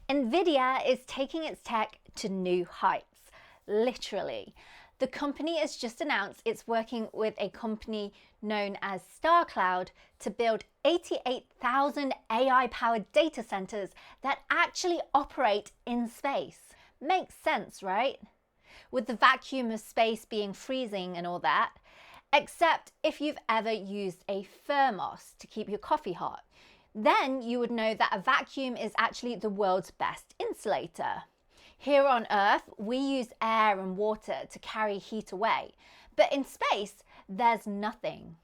Nvidia is taking its tech to new heights, literally. The company has just announced it's working with a company known as StarCloud to build 88,000 AI-powered data centers that actually operate in space. Makes sense, right? With the vacuum of space being freezing and all that, except if you've ever used a thermos to keep your coffee hot. Then you would know that a vacuum is actually the world's best insulator. Here on Earth, we use air and water to carry heat away, but in space, there's nothing.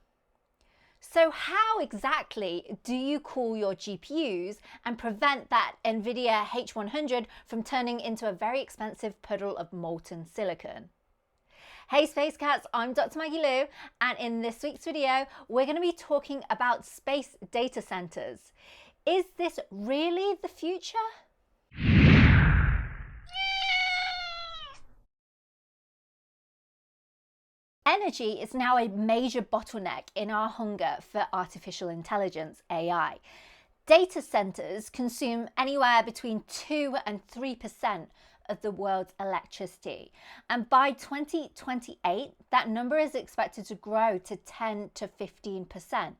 So how exactly do you cool your GPUs and prevent that Nvidia H100 from turning into a very expensive puddle of molten silicon? Hey Space Cats, I'm Dr. Maggie Lou, and in this week's video, we're going to be talking about space data centers. Is this really the future? Energy is now a major bottleneck in our hunger for artificial intelligence, AI. Data centers consume anywhere between 2 and 3% of the world's electricity. And by 2028, that number is expected to grow to 10 to 15%.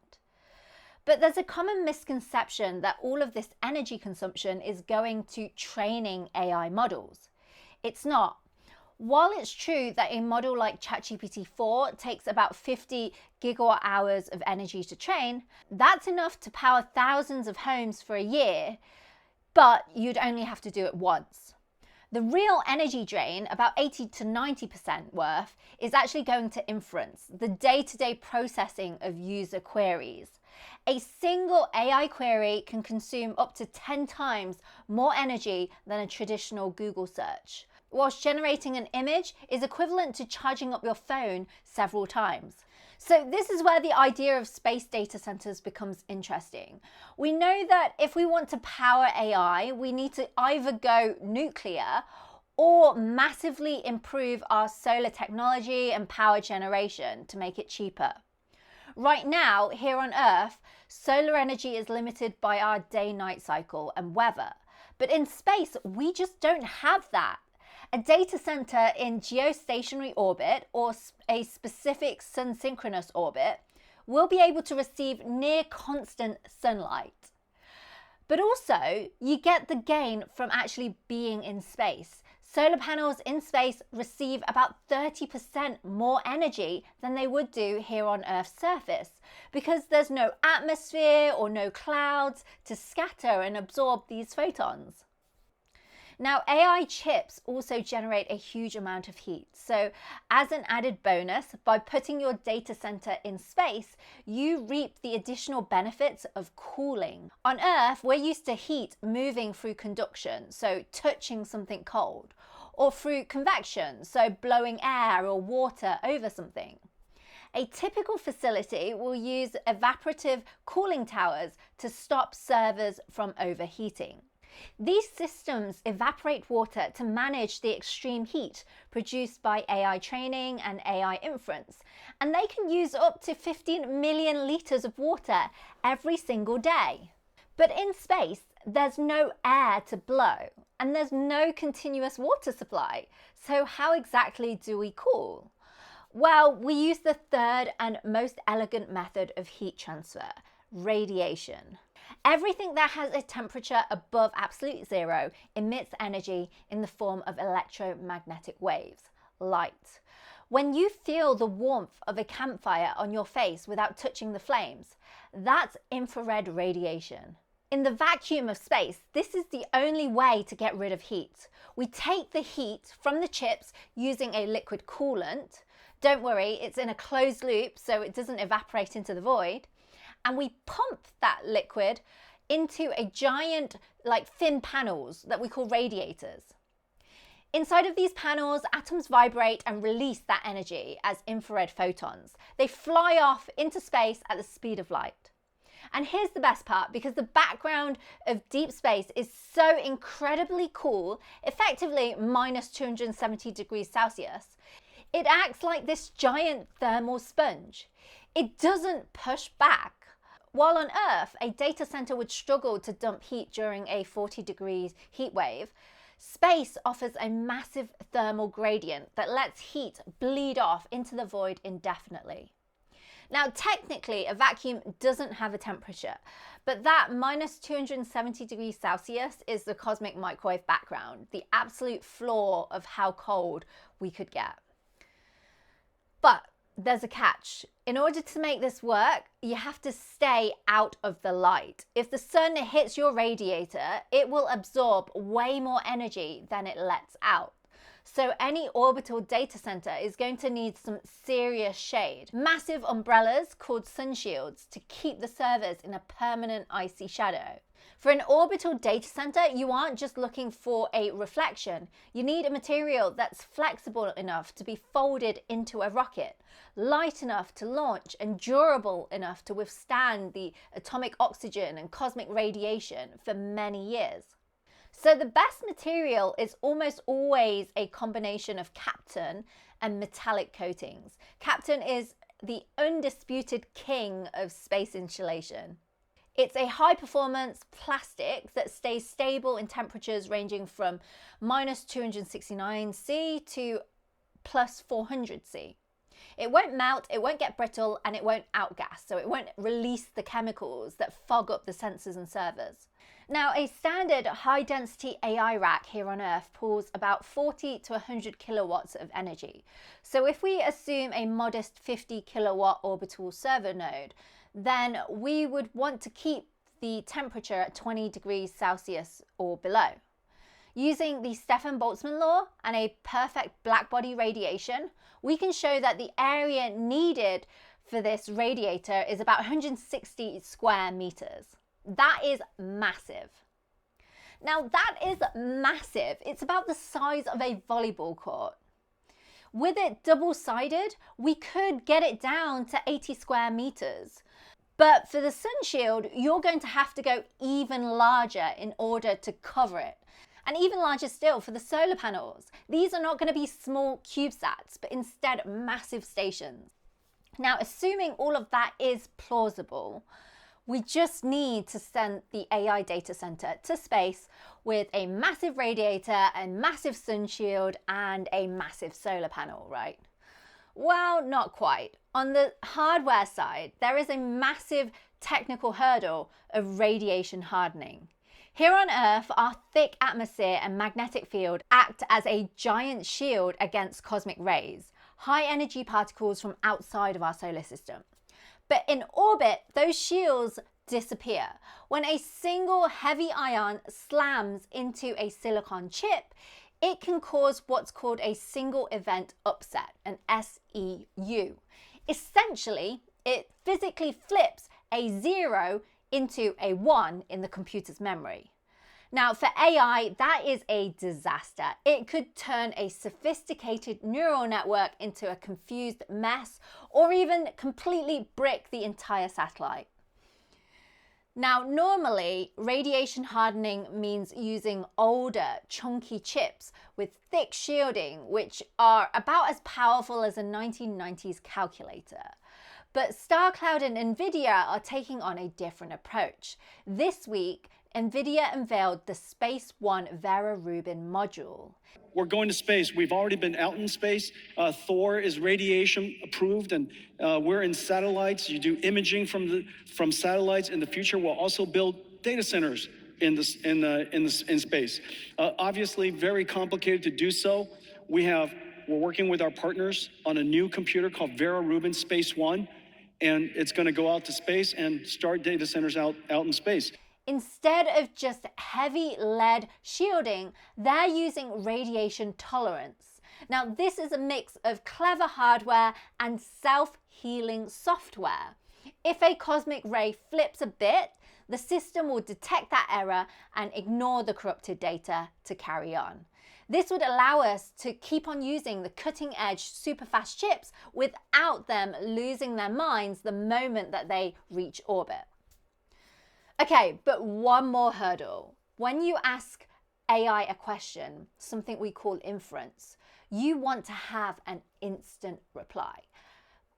But there's a common misconception that all of this energy consumption is going to training AI models. It's not. While it's true that a model like ChatGPT-4 takes about 50 gigawatt hours of energy to train, that's enough to power thousands of homes for a year, but you'd only have to do it once. The real energy drain, about 80 to 90% worth, is actually going to inference, the day-to-day processing of user queries. A single AI query can consume up to 10 times more energy than a traditional Google search, whilst generating an image is equivalent to charging up your phone several times. So this is where the idea of space data centers becomes interesting. We know that if we want to power AI, we need to either go nuclear or massively improve our solar technology and power generation to make it cheaper. Right now, here on Earth, solar energy is limited by our day-night cycle and weather. But in space, we just don't have that. A data center in geostationary orbit or a specific sun-synchronous orbit will be able to receive near constant sunlight. But also, you get the gain from actually being in space. Solar panels in space receive about 30% more energy than they would do here on Earth's surface because there's no atmosphere or no clouds to scatter and absorb these photons. Now, AI chips also generate a huge amount of heat. So as an added bonus, by putting your data center in space, you reap the additional benefits of cooling. On Earth, we're used to heat moving through conduction, so touching something cold, or through convection, so blowing air or water over something. A typical facility will use evaporative cooling towers to stop servers from overheating. These systems evaporate water to manage the extreme heat produced by AI training and AI inference, and they can use up to 15 million litres of water every single day. But in space, there's no air to blow, and there's no continuous water supply. So how exactly do we cool? Well, we use the third and most elegant method of heat transfer, radiation. Everything that has a temperature above absolute zero emits energy in the form of electromagnetic waves, light. When you feel the warmth of a campfire on your face without touching the flames, that's infrared radiation. In the vacuum of space, this is the only way to get rid of heat. We take the heat from the chips using a liquid coolant. Don't worry, it's in a closed loop, so it doesn't evaporate into the void. And we pump that liquid into a giant, thin panels that we call radiators. Inside of these panels, atoms vibrate and release that energy as infrared photons. They fly off into space at the speed of light. And here's the best part, because the background of deep space is so incredibly cool, effectively minus 270 degrees Celsius, it acts like this giant thermal sponge. It doesn't push back. While on Earth, a data center would struggle to dump heat during a 40 degrees heat wave, space offers a massive thermal gradient that lets heat bleed off into the void indefinitely. Now, technically, a vacuum doesn't have a temperature, but that minus 270 degrees Celsius is the cosmic microwave background, the absolute floor of how cold we could get. But there's a catch. In order to make this work, you have to stay out of the light. If the sun hits your radiator, it will absorb way more energy than it lets out. So any orbital data center is going to need some serious shade. Massive umbrellas called sun shields to keep the servers in a permanent icy shadow. For an orbital data center, you aren't just looking for a reflection. You need a material that's flexible enough to be folded into a rocket, light enough to launch, and durable enough to withstand the atomic oxygen and cosmic radiation for many years. So the best material is almost always a combination of Kapton and metallic coatings. Kapton is the undisputed king of space insulation. It's a high-performance plastic that stays stable in temperatures ranging from minus 269 C to plus 400 C. It won't melt, it won't get brittle, and it won't outgas, so it won't release the chemicals that fog up the sensors and servers. Now, a standard high-density AI rack here on Earth pulls about 40 to 100 kilowatts of energy. So if we assume a modest 50 kilowatt orbital server node, then we would want to keep the temperature at 20 degrees Celsius or below. Using the Stefan-Boltzmann law and a perfect blackbody radiation, we can show that the area needed for this radiator is about 160 square meters. That is massive. Now that is massive. It's about the size of a volleyball court. With it double-sided, we could get it down to 80 square meters. But for the sun shield, you're going to have to go even larger in order to cover it. And even larger still for the solar panels. These are not going to be small CubeSats, but instead massive stations. Now, assuming all of that is plausible, we just need to send the AI data center to space with a massive radiator, a massive sun shield, and a massive solar panel, right? Well, not quite. On the hardware side, there is a massive technical hurdle of radiation hardening. Here on Earth, our thick atmosphere and magnetic field act as a giant shield against cosmic rays, high energy particles from outside of our solar system. But in orbit, those shields disappear. When a single heavy ion slams into a silicon chip, it can cause what's called a single event upset, an SEU. Essentially, it physically flips a 0 into a 1 in the computer's memory. Now, for AI, that is a disaster. It could turn a sophisticated neural network into a confused mess, or even completely brick the entire satellite. Now, normally, radiation hardening means using older, chunky chips with thick shielding, which are about as powerful as a 1990s calculator. But StarCloud and Nvidia are taking on a different approach. This week, Nvidia unveiled the Space One Vera Rubin module. We're going to space. We've already been out in space. Thor is radiation approved, and we're in satellites. You do imaging from satellites. In the future, we'll also build data centers in space. Obviously, very complicated to do so. We're working with our partners on a new computer called Vera Rubin Space One, and it's going to go out to space and start data centers out in space. Instead of just heavy lead shielding, they're using radiation tolerance. Now, this is a mix of clever hardware and self-healing software. If a cosmic ray flips a bit, the system will detect that error and ignore the corrupted data to carry on. This would allow us to keep on using the cutting-edge super-fast chips without them losing their minds the moment that they reach orbit. Okay, but one more hurdle. When you ask AI a question, something we call inference, you want to have an instant reply.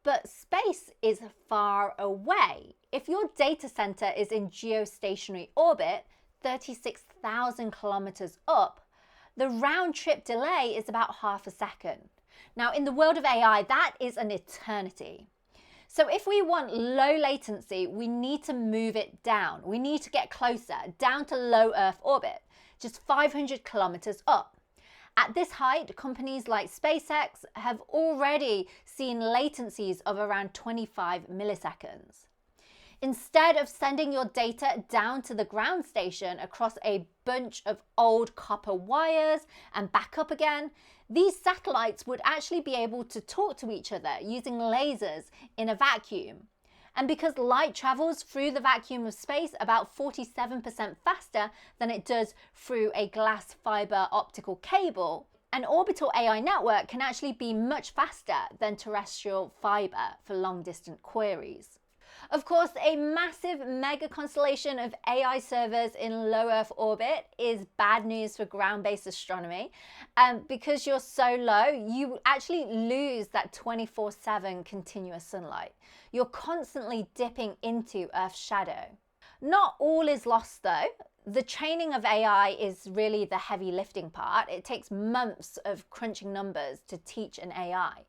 But space is far away. If your data center is in geostationary orbit, 36,000 kilometers up, the round trip delay is about half a second. Now, in the world of AI, that is an eternity. So if we want low latency, we need to move it down. We need to get closer, down to low Earth orbit, just 500 kilometers up. At this height, companies like SpaceX have already seen latencies of around 25 milliseconds. Instead of sending your data down to the ground station across a bunch of old copper wires and back up again, these satellites would actually be able to talk to each other using lasers in a vacuum. And because light travels through the vacuum of space about 47% faster than it does through a glass fiber optical cable, an orbital AI network can actually be much faster than terrestrial fiber for long-distance queries. Of course, a massive mega constellation of AI servers in low Earth orbit is bad news for ground-based astronomy. Because you're so low, you actually lose that 24/7 continuous sunlight. You're constantly dipping into Earth's shadow. Not all is lost though. The training of AI is really the heavy lifting part. It takes months of crunching numbers to teach an AI.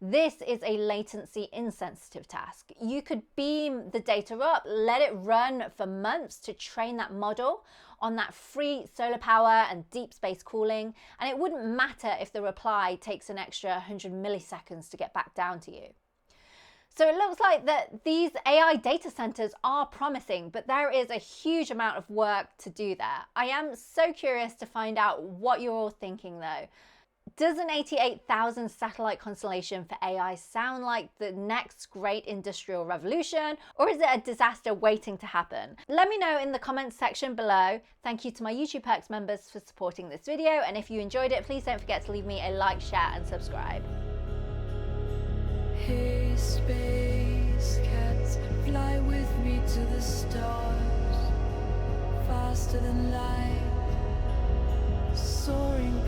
This is a latency insensitive task. You could beam the data up, let it run for months to train that model on that free solar power and deep space cooling, and it wouldn't matter if the reply takes an extra 100 milliseconds to get back down to you. So it looks like that these AI data centers are promising, but there is a huge amount of work to do there. I am so curious to find out what you're all thinking though. Does an 88,000 satellite constellation for AI sound like the next great industrial revolution, or is it a disaster waiting to happen? Let me know in the comments section below. Thank you to my YouTube Perks members for supporting this video, and if you enjoyed it, please don't forget to leave me a like, share and subscribe. Hey space cats, fly with me to the stars, faster than light, soaring